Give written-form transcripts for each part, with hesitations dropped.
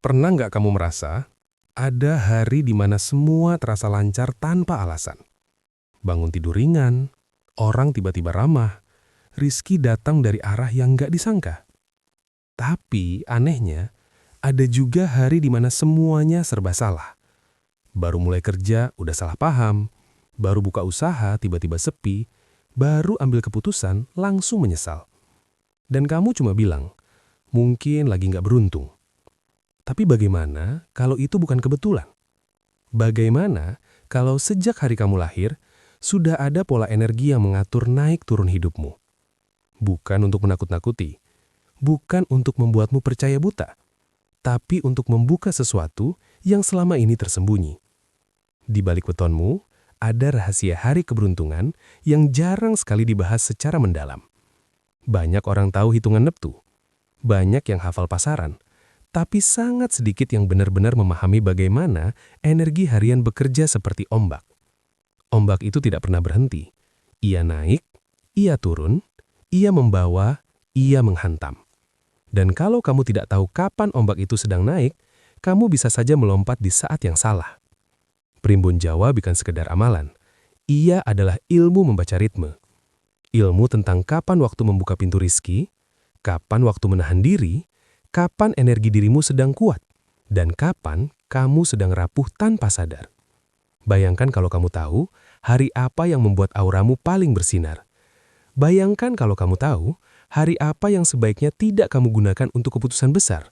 Pernah nggak kamu merasa ada hari di mana semua terasa lancar tanpa alasan? Bangun tidur ringan, orang tiba-tiba ramah, rizki datang dari arah yang nggak disangka. Tapi anehnya, ada juga hari di mana semuanya serba salah. Baru mulai kerja udah salah paham, baru buka usaha tiba-tiba sepi, baru ambil keputusan langsung menyesal. Dan kamu cuma bilang, mungkin lagi nggak beruntung. Tapi bagaimana kalau itu bukan kebetulan? Bagaimana kalau sejak hari kamu lahir, sudah ada pola energi yang mengatur naik turun hidupmu? Bukan untuk menakut-nakuti, bukan untuk membuatmu percaya buta, tapi untuk membuka sesuatu yang selama ini tersembunyi. Di balik wetonmu, ada rahasia hari keberuntungan yang jarang sekali dibahas secara mendalam. Banyak orang tahu hitungan neptu, banyak yang hafal pasaran, tapi sangat sedikit yang benar-benar memahami bagaimana energi harian bekerja seperti ombak. Ombak itu tidak pernah berhenti. Ia naik, ia turun, ia membawa, ia menghantam. Dan kalau kamu tidak tahu kapan ombak itu sedang naik, kamu bisa saja melompat di saat yang salah. Primbon Jawa bukan sekedar amalan. Ia adalah ilmu membaca ritme. Ilmu tentang kapan waktu membuka pintu rizki, kapan waktu menahan diri, kapan energi dirimu sedang kuat, dan kapan kamu sedang rapuh tanpa sadar. Bayangkan kalau kamu tahu hari apa yang membuat auramu paling bersinar. Bayangkan kalau kamu tahu hari apa yang sebaiknya tidak kamu gunakan untuk keputusan besar.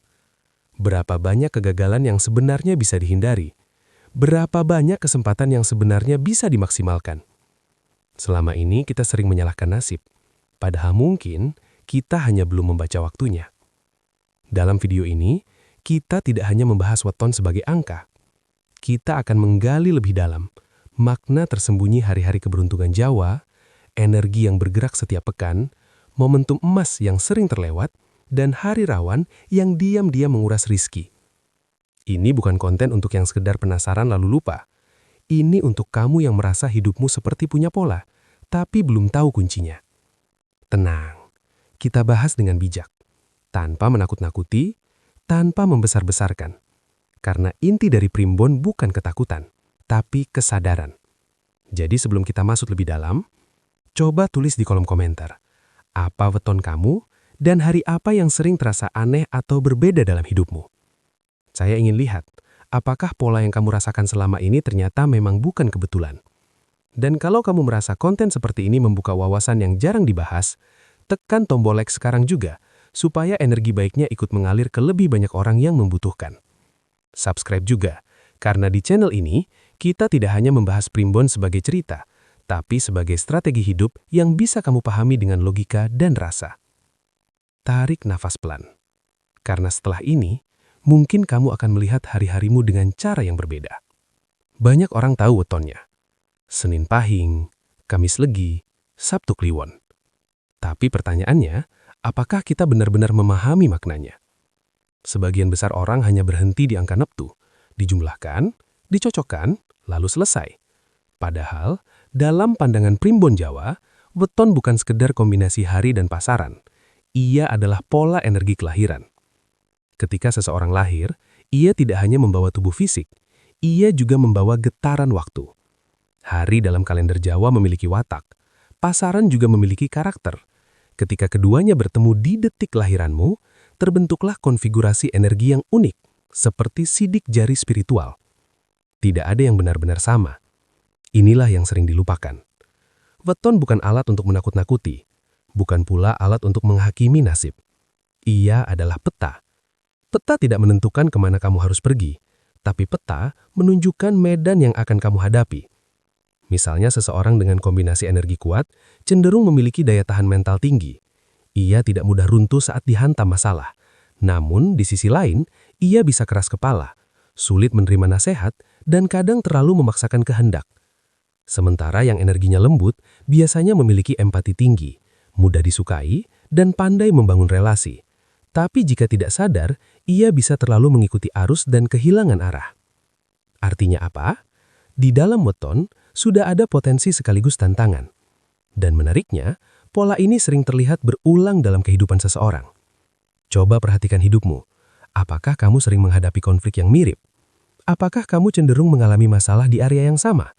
Berapa banyak kegagalan yang sebenarnya bisa dihindari. Berapa banyak kesempatan yang sebenarnya bisa dimaksimalkan. Selama ini kita sering menyalahkan nasib, padahal mungkin kita hanya belum membaca waktunya. Dalam video ini, kita tidak hanya membahas weton sebagai angka. Kita akan menggali lebih dalam makna tersembunyi hari-hari keberuntungan Jawa, energi yang bergerak setiap pekan, momentum emas yang sering terlewat, dan hari rawan yang diam-diam menguras rizki. Ini bukan konten untuk yang sekedar penasaran lalu lupa. Ini untuk kamu yang merasa hidupmu seperti punya pola, tapi belum tahu kuncinya. Tenang, kita bahas dengan bijak. Tanpa menakut-nakuti, tanpa membesar-besarkan. Karena inti dari primbon bukan ketakutan, tapi kesadaran. Jadi sebelum kita masuk lebih dalam, coba tulis di kolom komentar. Apa weton kamu dan hari apa yang sering terasa aneh atau berbeda dalam hidupmu? Saya ingin lihat, apakah pola yang kamu rasakan selama ini ternyata memang bukan kebetulan. Dan kalau kamu merasa konten seperti ini membuka wawasan yang jarang dibahas, tekan tombol like sekarang juga, supaya energi baiknya ikut mengalir ke lebih banyak orang yang membutuhkan. Subscribe juga, karena di channel ini, kita tidak hanya membahas primbon sebagai cerita, tapi sebagai strategi hidup yang bisa kamu pahami dengan logika dan rasa. Tarik nafas pelan. Karena setelah ini, mungkin kamu akan melihat hari-harimu dengan cara yang berbeda. Banyak orang tahu wetonnya. Senin Pahing, Kamis Legi, Sabtu Kliwon. Tapi pertanyaannya, apakah kita benar-benar memahami maknanya? Sebagian besar orang hanya berhenti di angka neptu, dijumlahkan, dicocokkan, lalu selesai. Padahal, dalam pandangan primbon Jawa, weton bukan sekedar kombinasi hari dan pasaran. Ia adalah pola energi kelahiran. Ketika seseorang lahir, ia tidak hanya membawa tubuh fisik, ia juga membawa getaran waktu. Hari dalam kalender Jawa memiliki watak, pasaran juga memiliki karakter. Ketika keduanya bertemu di detik kelahiranmu, terbentuklah konfigurasi energi yang unik, seperti sidik jari spiritual. Tidak ada yang benar-benar sama. Inilah yang sering dilupakan. Weton bukan alat untuk menakut-nakuti, bukan pula alat untuk menghakimi nasib. Ia adalah peta. Peta tidak menentukan kemana kamu harus pergi, tapi peta menunjukkan medan yang akan kamu hadapi. Misalnya seseorang dengan kombinasi energi kuat cenderung memiliki daya tahan mental tinggi. Ia tidak mudah runtuh saat dihantam masalah. Namun di sisi lain, ia bisa keras kepala, sulit menerima nasihat, dan kadang terlalu memaksakan kehendak. Sementara yang energinya lembut biasanya memiliki empati tinggi, mudah disukai, dan pandai membangun relasi. Tapi jika tidak sadar, ia bisa terlalu mengikuti arus dan kehilangan arah. Artinya apa? Di dalam weton, sudah ada potensi sekaligus tantangan. Dan menariknya, pola ini sering terlihat berulang dalam kehidupan seseorang. Coba perhatikan hidupmu. Apakah kamu sering menghadapi konflik yang mirip? Apakah kamu cenderung mengalami masalah di area yang sama?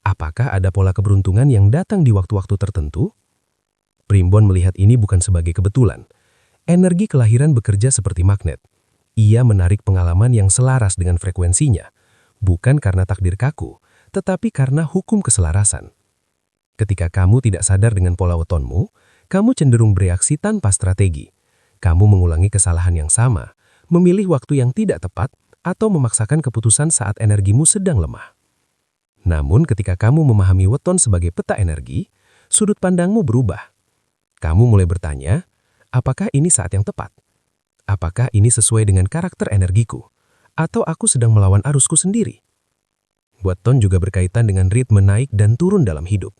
Apakah ada pola keberuntungan yang datang di waktu-waktu tertentu? Primbon melihat ini bukan sebagai kebetulan. Energi kelahiran bekerja seperti magnet. Ia menarik pengalaman yang selaras dengan frekuensinya, bukan karena takdir kaku, tetapi karena hukum keselarasan. Ketika kamu tidak sadar dengan pola wetonmu, kamu cenderung bereaksi tanpa strategi. Kamu mengulangi kesalahan yang sama, memilih waktu yang tidak tepat, atau memaksakan keputusan saat energimu sedang lemah. Namun ketika kamu memahami weton sebagai peta energi, sudut pandangmu berubah. Kamu mulai bertanya, apakah ini saat yang tepat? Apakah ini sesuai dengan karakter energiku? Atau aku sedang melawan arusku sendiri? Weton juga berkaitan dengan ritme naik dan turun dalam hidup.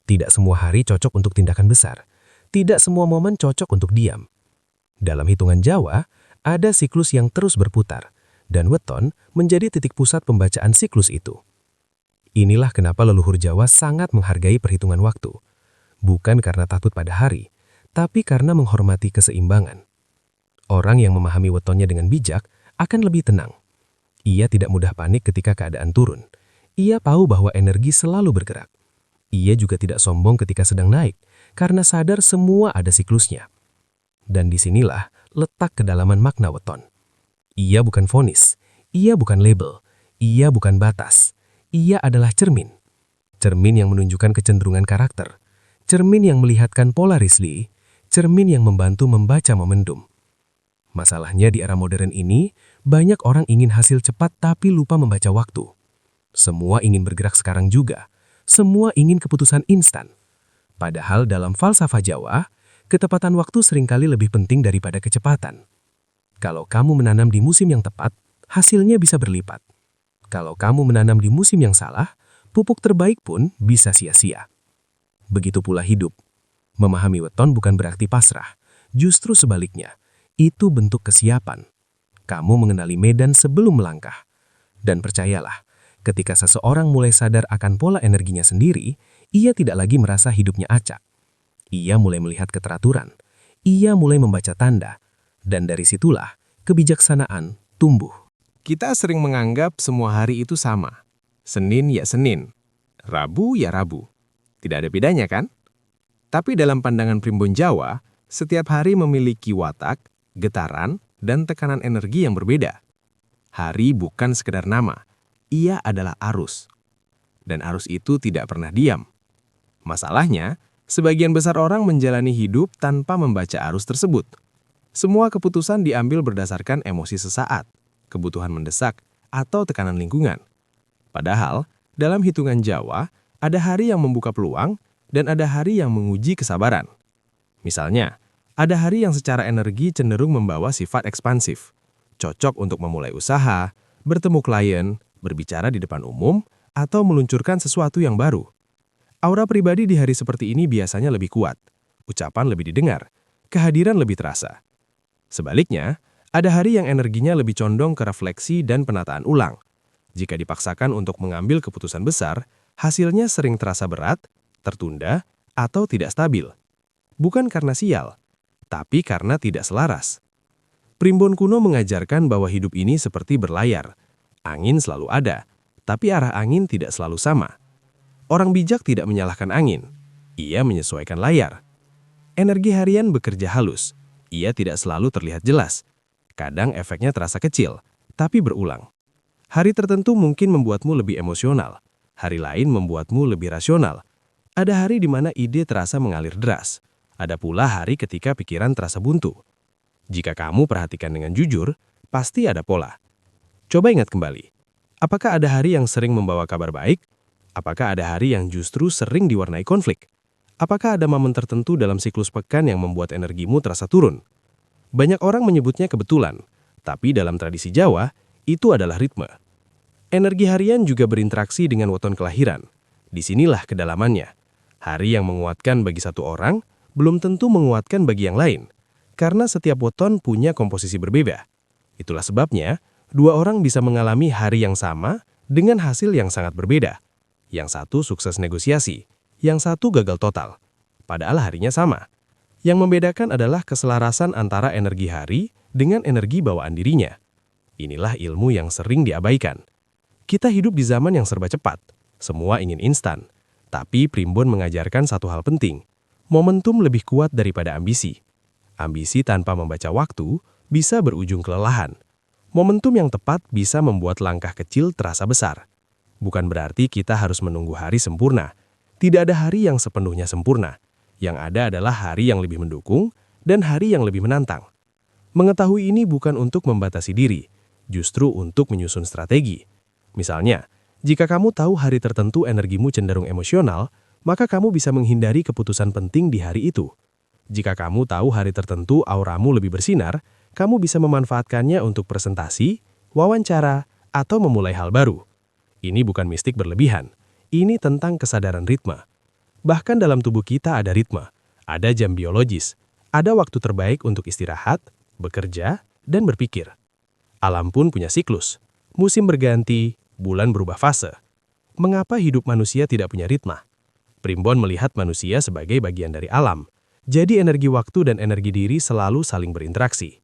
Tidak semua hari cocok untuk tindakan besar. Tidak semua momen cocok untuk diam. Dalam hitungan Jawa, ada siklus yang terus berputar, dan weton menjadi titik pusat pembacaan siklus itu. Inilah kenapa leluhur Jawa sangat menghargai perhitungan waktu. Bukan karena takut pada hari, tapi karena menghormati keseimbangan. Orang yang memahami wetonnya dengan bijak akan lebih tenang. Ia tidak mudah panik ketika keadaan turun. Ia tahu bahwa energi selalu bergerak. Ia juga tidak sombong ketika sedang naik, karena sadar semua ada siklusnya. Dan disinilah letak kedalaman makna weton. Ia bukan vonis, ia bukan label, ia bukan batas. Ia adalah cermin. Cermin yang menunjukkan kecenderungan karakter. Cermin yang melihatkan pola Risley, cermin yang membantu membaca momentum. Masalahnya di era modern ini, banyak orang ingin hasil cepat tapi lupa membaca waktu. Semua ingin bergerak sekarang juga. Semua ingin keputusan instan. Padahal dalam falsafah Jawa, ketepatan waktu seringkali lebih penting daripada kecepatan. Kalau kamu menanam di musim yang tepat, hasilnya bisa berlipat. Kalau kamu menanam di musim yang salah, pupuk terbaik pun bisa sia-sia. Begitu pula hidup. Memahami weton bukan berarti pasrah. Justru sebaliknya, itu bentuk kesiapan. Kamu mengenali medan sebelum melangkah. Dan percayalah, ketika seseorang mulai sadar akan pola energinya sendiri, ia tidak lagi merasa hidupnya acak. Ia mulai melihat keteraturan. Ia mulai membaca tanda. Dan dari situlah, kebijaksanaan tumbuh. Kita sering menganggap semua hari itu sama. Senin ya Senin, Rabu ya Rabu. Tidak ada bedanya kan? Tapi dalam pandangan primbon Jawa, setiap hari memiliki watak, getaran, dan tekanan energi yang berbeda. Hari bukan sekedar nama, ia adalah arus. Dan arus itu tidak pernah diam. Masalahnya, sebagian besar orang menjalani hidup tanpa membaca arus tersebut. Semua keputusan diambil berdasarkan emosi sesaat, kebutuhan mendesak, atau tekanan lingkungan. Padahal, dalam hitungan Jawa, ada hari yang membuka peluang dan ada hari yang menguji kesabaran. Misalnya, ada hari yang secara energi cenderung membawa sifat ekspansif, cocok untuk memulai usaha, bertemu klien, berbicara di depan umum, atau meluncurkan sesuatu yang baru. Aura pribadi di hari seperti ini biasanya lebih kuat, ucapan lebih didengar, kehadiran lebih terasa. Sebaliknya, ada hari yang energinya lebih condong ke refleksi dan penataan ulang. Jika dipaksakan untuk mengambil keputusan besar, hasilnya sering terasa berat, tertunda, atau tidak stabil. Bukan karena sial, tapi karena tidak selaras. Primbon kuno mengajarkan bahwa hidup ini seperti berlayar. Angin selalu ada, tapi arah angin tidak selalu sama. Orang bijak tidak menyalahkan angin, ia menyesuaikan layar. Energi harian bekerja halus, ia tidak selalu terlihat jelas. Kadang efeknya terasa kecil, tapi berulang. Hari tertentu mungkin membuatmu lebih emosional, hari lain membuatmu lebih rasional. Ada hari di mana ide terasa mengalir deras, ada pula hari ketika pikiran terasa buntu. Jika kamu perhatikan dengan jujur, pasti ada pola. Coba ingat kembali, apakah ada hari yang sering membawa kabar baik? Apakah ada hari yang justru sering diwarnai konflik? Apakah ada momen tertentu dalam siklus pekan yang membuat energimu terasa turun? Banyak orang menyebutnya kebetulan, tapi dalam tradisi Jawa, itu adalah ritme. Energi harian juga berinteraksi dengan weton kelahiran. Disinilah kedalamannya. Hari yang menguatkan bagi satu orang, belum tentu menguatkan bagi yang lain. Karena setiap weton punya komposisi berbeda. Itulah sebabnya, dua orang bisa mengalami hari yang sama dengan hasil yang sangat berbeda. Yang satu sukses negosiasi, yang satu gagal total. Padahal harinya sama. Yang membedakan adalah keselarasan antara energi hari dengan energi bawaan dirinya. Inilah ilmu yang sering diabaikan. Kita hidup di zaman yang serba cepat, semua ingin instan. Tapi Primbon mengajarkan satu hal penting, momentum lebih kuat daripada ambisi. Ambisi tanpa membaca waktu bisa berujung kelelahan. Momentum yang tepat bisa membuat langkah kecil terasa besar. Bukan berarti kita harus menunggu hari sempurna. Tidak ada hari yang sepenuhnya sempurna. Yang ada adalah hari yang lebih mendukung dan hari yang lebih menantang. Mengetahui ini bukan untuk membatasi diri, justru untuk menyusun strategi. Misalnya, jika kamu tahu hari tertentu energimu cenderung emosional, maka kamu bisa menghindari keputusan penting di hari itu. Jika kamu tahu hari tertentu auramu lebih bersinar, kamu bisa memanfaatkannya untuk presentasi, wawancara, atau memulai hal baru. Ini bukan mistik berlebihan, ini tentang kesadaran ritme. Bahkan dalam tubuh kita ada ritme, ada jam biologis, ada waktu terbaik untuk istirahat, bekerja, dan berpikir. Alam pun punya siklus, musim berganti, bulan berubah fase. Mengapa hidup manusia tidak punya ritme? Primbon melihat manusia sebagai bagian dari alam, jadi energi waktu dan energi diri selalu saling berinteraksi.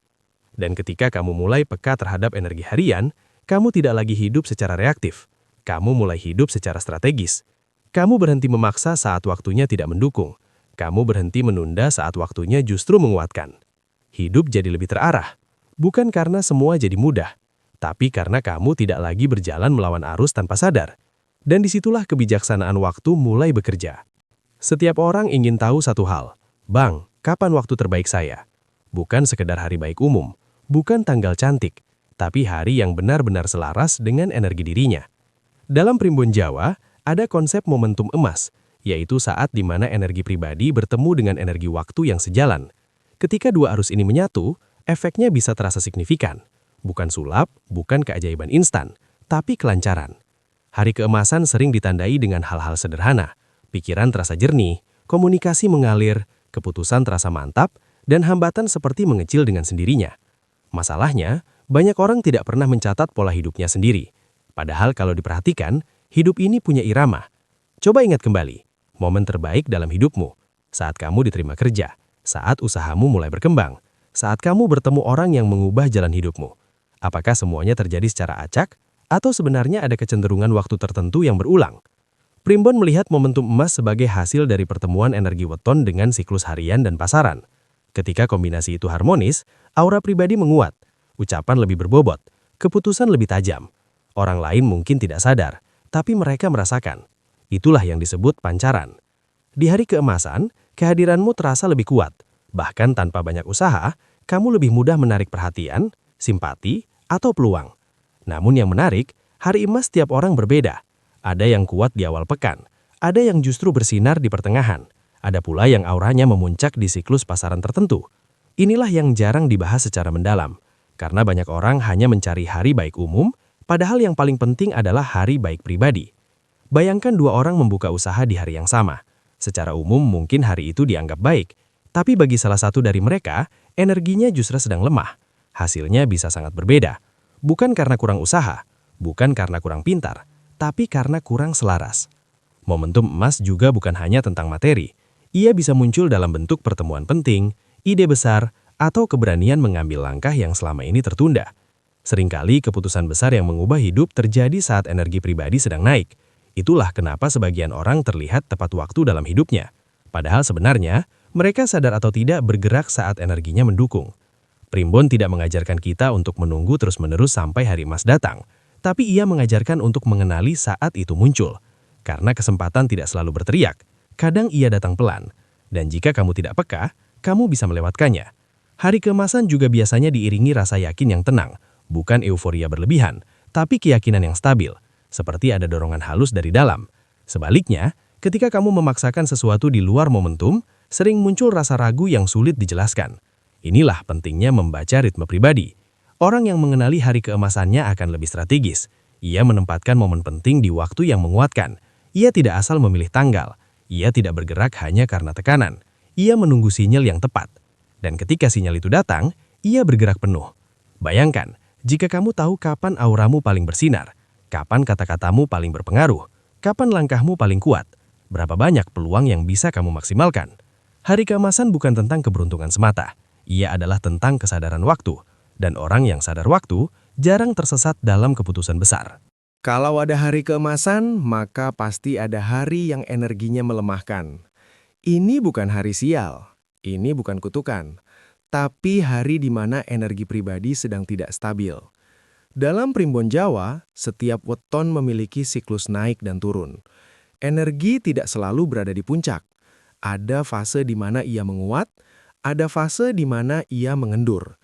Dan ketika kamu mulai peka terhadap energi harian, kamu tidak lagi hidup secara reaktif. Kamu mulai hidup secara strategis. Kamu berhenti memaksa saat waktunya tidak mendukung. Kamu berhenti menunda saat waktunya justru menguatkan. Hidup jadi lebih terarah. Bukan karena semua jadi mudah, tapi karena kamu tidak lagi berjalan melawan arus tanpa sadar. Dan disitulah kebijaksanaan waktu mulai bekerja. Setiap orang ingin tahu satu hal. Bang, kapan waktu terbaik saya? Bukan sekedar hari baik umum. Bukan tanggal cantik, tapi hari yang benar-benar selaras dengan energi dirinya. Dalam Primbon Jawa, ada konsep momentum emas, yaitu saat di mana energi pribadi bertemu dengan energi waktu yang sejalan. Ketika dua arus ini menyatu, efeknya bisa terasa signifikan. Bukan sulap, bukan keajaiban instan, tapi kelancaran. Hari keemasan sering ditandai dengan hal-hal sederhana. Pikiran terasa jernih, komunikasi mengalir, keputusan terasa mantap, dan hambatan seperti mengecil dengan sendirinya. Masalahnya, banyak orang tidak pernah mencatat pola hidupnya sendiri. Padahal kalau diperhatikan, hidup ini punya irama. Coba ingat kembali, momen terbaik dalam hidupmu, saat kamu diterima kerja, saat usahamu mulai berkembang, saat kamu bertemu orang yang mengubah jalan hidupmu. Apakah semuanya terjadi secara acak, atau sebenarnya ada kecenderungan waktu tertentu yang berulang? Primbon melihat momentum emas sebagai hasil dari pertemuan energi weton dengan siklus harian dan pasaran. Ketika kombinasi itu harmonis, aura pribadi menguat, ucapan lebih berbobot, keputusan lebih tajam. Orang lain mungkin tidak sadar, tapi mereka merasakan. Itulah yang disebut pancaran. Di hari keemasan, kehadiranmu terasa lebih kuat. Bahkan tanpa banyak usaha, kamu lebih mudah menarik perhatian, simpati, atau peluang. Namun yang menarik, hari emas tiap orang berbeda. Ada yang kuat di awal pekan, ada yang justru bersinar di pertengahan. Ada pula yang auranya memuncak di siklus pasaran tertentu. Inilah yang jarang dibahas secara mendalam, karena banyak orang hanya mencari hari baik umum, padahal yang paling penting adalah hari baik pribadi. Bayangkan dua orang membuka usaha di hari yang sama. Secara umum mungkin hari itu dianggap baik, tapi bagi salah satu dari mereka, energinya justru sedang lemah. Hasilnya bisa sangat berbeda. Bukan karena kurang usaha, bukan karena kurang pintar, tapi karena kurang selaras. Momentum emas juga bukan hanya tentang materi. Ia bisa muncul dalam bentuk pertemuan penting, ide besar, atau keberanian mengambil langkah yang selama ini tertunda. Seringkali keputusan besar yang mengubah hidup terjadi saat energi pribadi sedang naik. Itulah kenapa sebagian orang terlihat tepat waktu dalam hidupnya. Padahal sebenarnya, mereka sadar atau tidak bergerak saat energinya mendukung. Primbon tidak mengajarkan kita untuk menunggu terus-menerus sampai hari emas datang, tapi ia mengajarkan untuk mengenali saat itu muncul. Karena kesempatan tidak selalu berteriak. Kadang ia datang pelan, dan jika kamu tidak peka, kamu bisa melewatkannya. Hari keemasan juga biasanya diiringi rasa yakin yang tenang, bukan euforia berlebihan, tapi keyakinan yang stabil, seperti ada dorongan halus dari dalam. Sebaliknya, ketika kamu memaksakan sesuatu di luar momentum, sering muncul rasa ragu yang sulit dijelaskan. Inilah pentingnya membaca ritme pribadi. Orang yang mengenali hari keemasannya akan lebih strategis. Ia menempatkan momen penting di waktu yang menguatkan. Ia tidak asal memilih tanggal. Ia tidak bergerak hanya karena tekanan. Ia menunggu sinyal yang tepat. Dan ketika sinyal itu datang, ia bergerak penuh. Bayangkan, jika kamu tahu kapan auramu paling bersinar, kapan kata-katamu paling berpengaruh, kapan langkahmu paling kuat, berapa banyak peluang yang bisa kamu maksimalkan. Hari keemasan bukan tentang keberuntungan semata. Ia adalah tentang kesadaran waktu. Dan orang yang sadar waktu jarang tersesat dalam keputusan besar. Kalau ada hari keemasan, maka pasti ada hari yang energinya melemahkan. Ini bukan hari sial, ini bukan kutukan, tapi hari di mana energi pribadi sedang tidak stabil. Dalam Primbon Jawa, setiap weton memiliki siklus naik dan turun. Energi tidak selalu berada di puncak. Ada fase di mana ia menguat, ada fase di mana ia mengendur.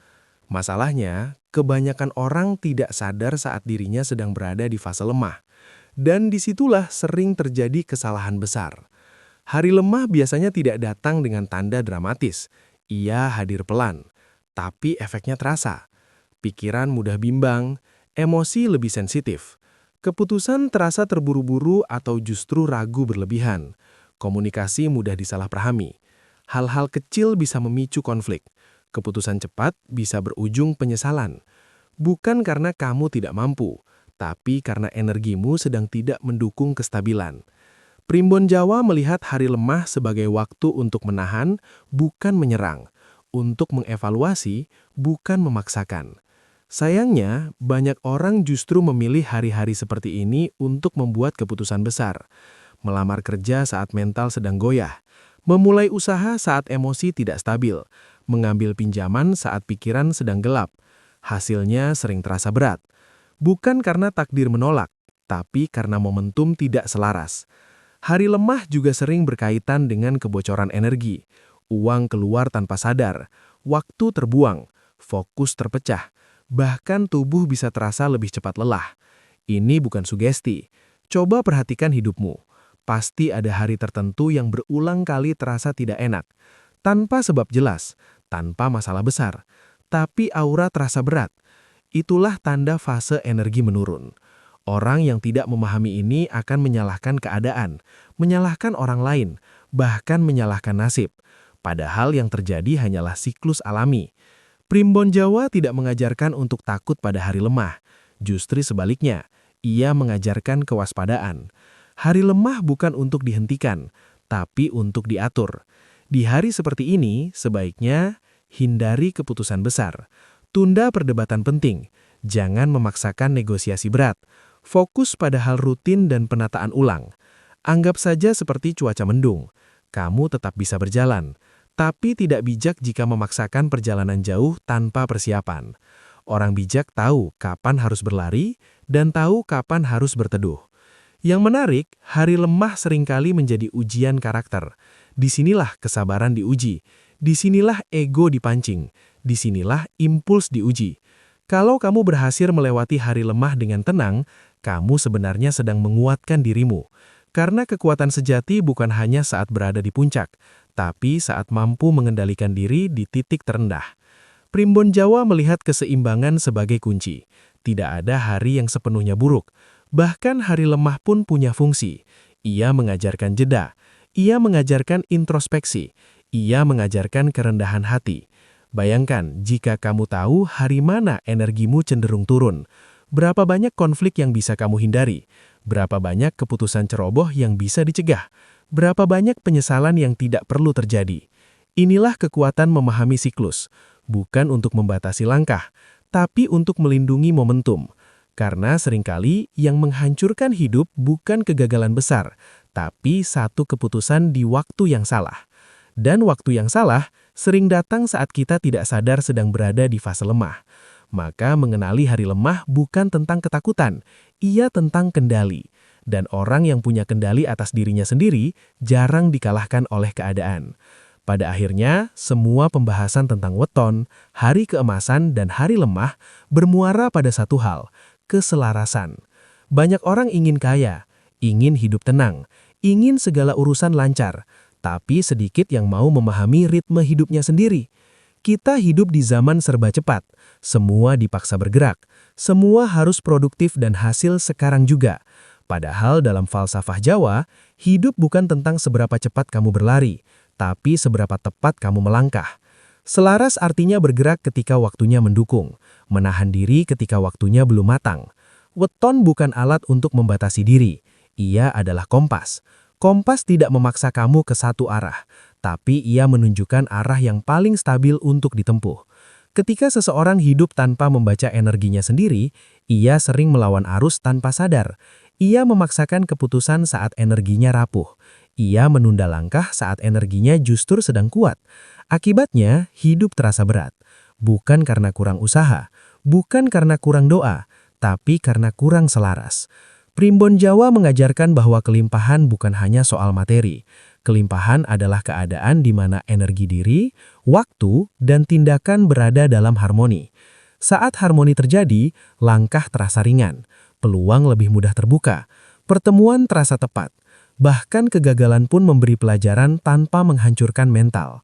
Masalahnya, kebanyakan orang tidak sadar saat dirinya sedang berada di fase lemah. Dan disitulah sering terjadi kesalahan besar. Hari lemah biasanya tidak datang dengan tanda dramatis. Ia hadir pelan, tapi efeknya terasa. Pikiran mudah bimbang, emosi lebih sensitif. Keputusan terasa terburu-buru atau justru ragu berlebihan. Komunikasi mudah disalahpahami. Hal-hal kecil bisa memicu konflik. Keputusan cepat bisa berujung penyesalan. Bukan karena kamu tidak mampu, tapi karena energimu sedang tidak mendukung kestabilan. Primbon Jawa melihat hari lemah sebagai waktu untuk menahan, bukan menyerang. Untuk mengevaluasi, bukan memaksakan. Sayangnya, banyak orang justru memilih hari-hari seperti ini untuk membuat keputusan besar. Melamar kerja saat mental sedang goyah. Memulai usaha saat emosi tidak stabil. Mengambil pinjaman saat pikiran sedang gelap. Hasilnya sering terasa berat. Bukan karena takdir menolak, tapi karena momentum tidak selaras. Hari lemah juga sering berkaitan dengan kebocoran energi. Uang keluar tanpa sadar, waktu terbuang, fokus terpecah, bahkan tubuh bisa terasa lebih cepat lelah. Ini bukan sugesti. Coba perhatikan hidupmu. Pasti ada hari tertentu yang berulang kali terasa tidak enak. Tanpa sebab jelas, tanpa masalah besar, tapi aura terasa berat. Itulah tanda fase energi menurun. Orang yang tidak memahami ini akan menyalahkan keadaan, menyalahkan orang lain, bahkan menyalahkan nasib. Padahal yang terjadi hanyalah siklus alami. Primbon Jawa tidak mengajarkan untuk takut pada hari lemah. Justru sebaliknya, ia mengajarkan kewaspadaan. Hari lemah bukan untuk dihentikan, tapi untuk diatur. Di hari seperti ini, sebaiknya hindari keputusan besar. Tunda perdebatan penting. Jangan memaksakan negosiasi berat. Fokus pada hal rutin dan penataan ulang. Anggap saja seperti cuaca mendung. Kamu tetap bisa berjalan, tapi tidak bijak jika memaksakan perjalanan jauh tanpa persiapan. Orang bijak tahu kapan harus berlari dan tahu kapan harus berteduh. Yang menarik, hari lemah seringkali menjadi ujian karakter. Disinilah kesabaran diuji, disinilah ego dipancing, disinilah impuls diuji. Kalau kamu berhasil melewati hari lemah dengan tenang, kamu sebenarnya sedang menguatkan dirimu. Karena kekuatan sejati bukan hanya saat berada di puncak, tapi saat mampu mengendalikan diri di titik terendah. Primbon Jawa melihat keseimbangan sebagai kunci. Tidak ada hari yang sepenuhnya buruk. Bahkan hari lemah pun punya fungsi. Ia mengajarkan jeda. Ia mengajarkan introspeksi. Ia mengajarkan kerendahan hati. Bayangkan jika kamu tahu hari mana energimu cenderung turun. Berapa banyak konflik yang bisa kamu hindari? Berapa banyak keputusan ceroboh yang bisa dicegah? Berapa banyak penyesalan yang tidak perlu terjadi? Inilah kekuatan memahami siklus. Bukan untuk membatasi langkah, tapi untuk melindungi momentum. Karena seringkali yang menghancurkan hidup bukan kegagalan besar, tapi satu keputusan di waktu yang salah. Dan waktu yang salah sering datang saat kita tidak sadar sedang berada di fase lemah. Maka mengenali hari lemah bukan tentang ketakutan, ia tentang kendali. Dan orang yang punya kendali atas dirinya sendiri jarang dikalahkan oleh keadaan. Pada akhirnya, semua pembahasan tentang weton, hari keemasan, dan hari lemah bermuara pada satu hal, keselarasan. Banyak orang ingin kaya, ingin hidup tenang, ingin segala urusan lancar, tapi sedikit yang mau memahami ritme hidupnya sendiri. Kita hidup di zaman serba cepat, semua dipaksa bergerak, semua harus produktif dan hasil sekarang juga. Padahal dalam falsafah Jawa, hidup bukan tentang seberapa cepat kamu berlari, tapi seberapa tepat kamu melangkah. Selaras artinya bergerak ketika waktunya mendukung, menahan diri ketika waktunya belum matang. Weton bukan alat untuk membatasi diri, ia adalah kompas. Kompas tidak memaksa kamu ke satu arah, tapi ia menunjukkan arah yang paling stabil untuk ditempuh. Ketika seseorang hidup tanpa membaca energinya sendiri, ia sering melawan arus tanpa sadar. Ia memaksakan keputusan saat energinya rapuh. Ia menunda langkah saat energinya justru sedang kuat. Akibatnya, hidup terasa berat. Bukan karena kurang usaha, bukan karena kurang doa, tapi karena kurang selaras. Primbon Jawa mengajarkan bahwa kelimpahan bukan hanya soal materi. Kelimpahan adalah keadaan di mana energi diri, waktu, dan tindakan berada dalam harmoni. Saat harmoni terjadi, langkah terasa ringan, peluang lebih mudah terbuka, pertemuan terasa tepat, bahkan kegagalan pun memberi pelajaran tanpa menghancurkan mental.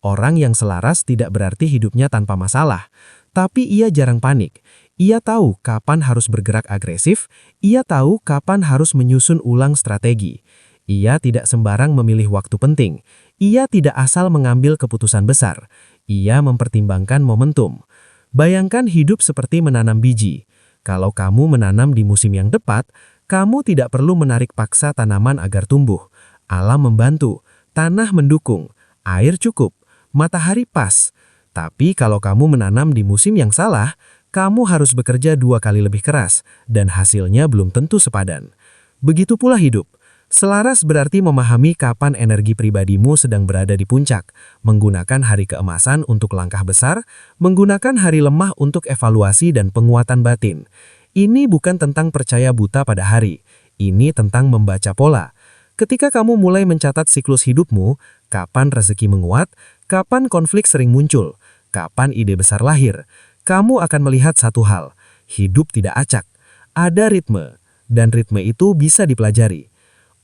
Orang yang selaras tidak berarti hidupnya tanpa masalah, tapi ia jarang panik. Ia tahu kapan harus bergerak agresif, ia tahu kapan harus menyusun ulang strategi. Ia tidak sembarang memilih waktu penting, ia tidak asal mengambil keputusan besar, ia mempertimbangkan momentum. Bayangkan hidup seperti menanam biji. Kalau kamu menanam di musim yang tepat, kamu tidak perlu menarik paksa tanaman agar tumbuh. Alam membantu, tanah mendukung, air cukup, matahari pas. Tapi kalau kamu menanam di musim yang salah, kamu harus bekerja 2 kali lebih keras, dan hasilnya belum tentu sepadan. Begitu pula hidup. Selaras berarti memahami kapan energi pribadimu sedang berada di puncak, menggunakan hari keemasan untuk langkah besar, menggunakan hari lemah untuk evaluasi dan penguatan batin. Ini bukan tentang percaya buta pada hari, ini tentang membaca pola. Ketika kamu mulai mencatat siklus hidupmu, kapan rezeki menguat, kapan konflik sering muncul, kapan ide besar lahir, kamu akan melihat satu hal, hidup tidak acak, ada ritme, dan ritme itu bisa dipelajari.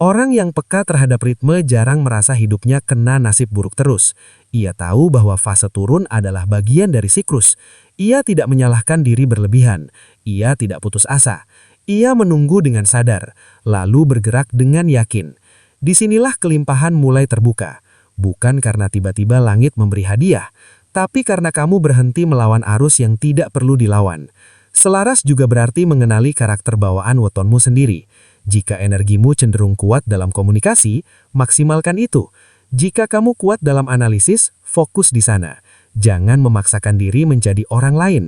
Orang yang peka terhadap ritme jarang merasa hidupnya kena nasib buruk terus. Ia tahu bahwa fase turun adalah bagian dari siklus. Ia tidak menyalahkan diri berlebihan, ia tidak putus asa. Ia menunggu dengan sadar, lalu bergerak dengan yakin. Disinilah kelimpahan mulai terbuka, bukan karena tiba-tiba langit memberi hadiah, tapi karena kamu berhenti melawan arus yang tidak perlu dilawan. Selaras juga berarti mengenali karakter bawaan wetonmu sendiri. Jika energimu cenderung kuat dalam komunikasi, maksimalkan itu. Jika kamu kuat dalam analisis, fokus di sana. Jangan memaksakan diri menjadi orang lain.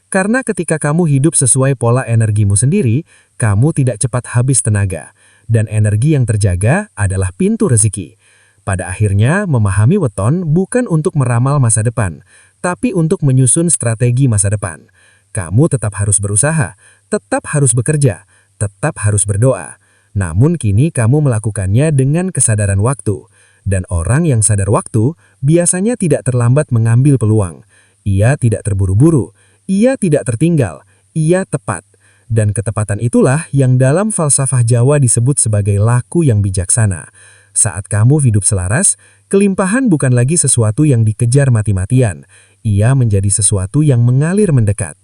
Karena ketika kamu hidup sesuai pola energimu sendiri, kamu tidak cepat habis tenaga. Dan energi yang terjaga adalah pintu rezeki. Pada akhirnya, memahami weton bukan untuk meramal masa depan, tapi untuk menyusun strategi masa depan. Kamu tetap harus berusaha, tetap harus bekerja, tetap harus berdoa. Namun kini kamu melakukannya dengan kesadaran waktu. Dan orang yang sadar waktu biasanya tidak terlambat mengambil peluang. Ia tidak terburu-buru, ia tidak tertinggal, ia tepat. Dan ketepatan itulah yang dalam falsafah Jawa disebut sebagai laku yang bijaksana. Saat kamu hidup selaras, kelimpahan bukan lagi sesuatu yang dikejar mati-matian. Ia menjadi sesuatu yang mengalir mendekat.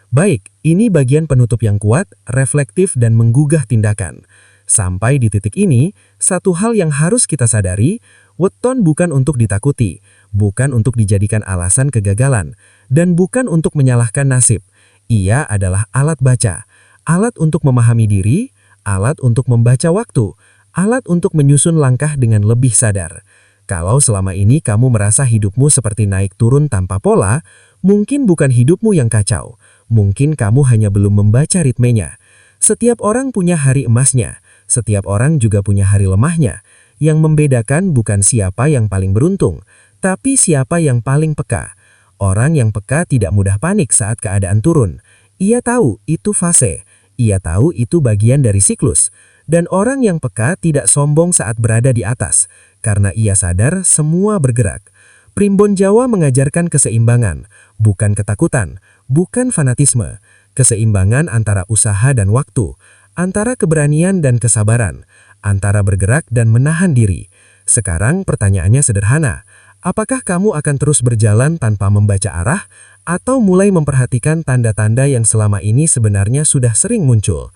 Baik, ini bagian penutup yang kuat, reflektif dan menggugah tindakan. Sampai di titik ini, satu hal yang harus kita sadari, weton bukan untuk ditakuti, bukan untuk dijadikan alasan kegagalan, dan bukan untuk menyalahkan nasib. Ia adalah alat baca, alat untuk memahami diri, alat untuk membaca waktu, alat untuk menyusun langkah dengan lebih sadar. Kalau selama ini kamu merasa hidupmu seperti naik turun tanpa pola, mungkin bukan hidupmu yang kacau. Mungkin kamu hanya belum membaca ritmenya. Setiap orang punya hari emasnya, setiap orang juga punya hari lemahnya. Yang membedakan bukan siapa yang paling beruntung, tapi siapa yang paling peka. Orang yang peka tidak mudah panik saat keadaan turun. Ia tahu itu fase, ia tahu itu bagian dari siklus. Dan orang yang peka tidak sombong saat berada di atas, karena ia sadar semua bergerak. Primbon Jawa mengajarkan keseimbangan, bukan ketakutan, bukan fanatisme. Keseimbangan antara usaha dan waktu, antara keberanian dan kesabaran, antara bergerak dan menahan diri. Sekarang pertanyaannya sederhana, apakah kamu akan terus berjalan tanpa membaca arah, atau mulai memperhatikan tanda-tanda yang selama ini sebenarnya sudah sering muncul?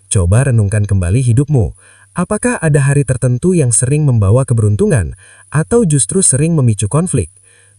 Coba renungkan kembali hidupmu. Apakah ada hari tertentu yang sering membawa keberuntungan, atau justru sering memicu konflik?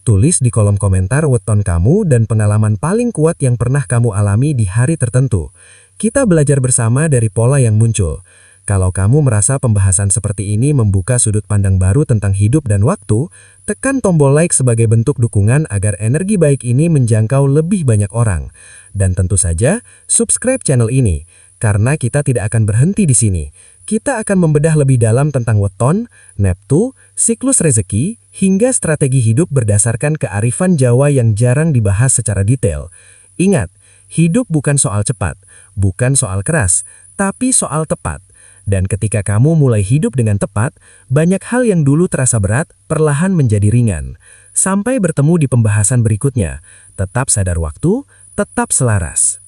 Tulis di kolom komentar weton kamu dan pengalaman paling kuat yang pernah kamu alami di hari tertentu. Kita belajar bersama dari pola yang muncul. Kalau kamu merasa pembahasan seperti ini membuka sudut pandang baru tentang hidup dan waktu, Tekan tombol like sebagai bentuk dukungan agar energi baik ini menjangkau lebih banyak orang. Dan tentu saja, subscribe channel ini, karena kita tidak akan berhenti di sini. Kita akan membedah lebih dalam tentang weton, neptu, siklus rezeki, hingga strategi hidup berdasarkan kearifan Jawa yang jarang dibahas secara detail. Ingat, hidup bukan soal cepat, bukan soal keras, tapi soal tepat. Dan ketika kamu mulai hidup dengan tepat, banyak hal yang dulu terasa berat, perlahan menjadi ringan. Sampai bertemu di pembahasan berikutnya. Tetap sadar waktu, tetap selaras.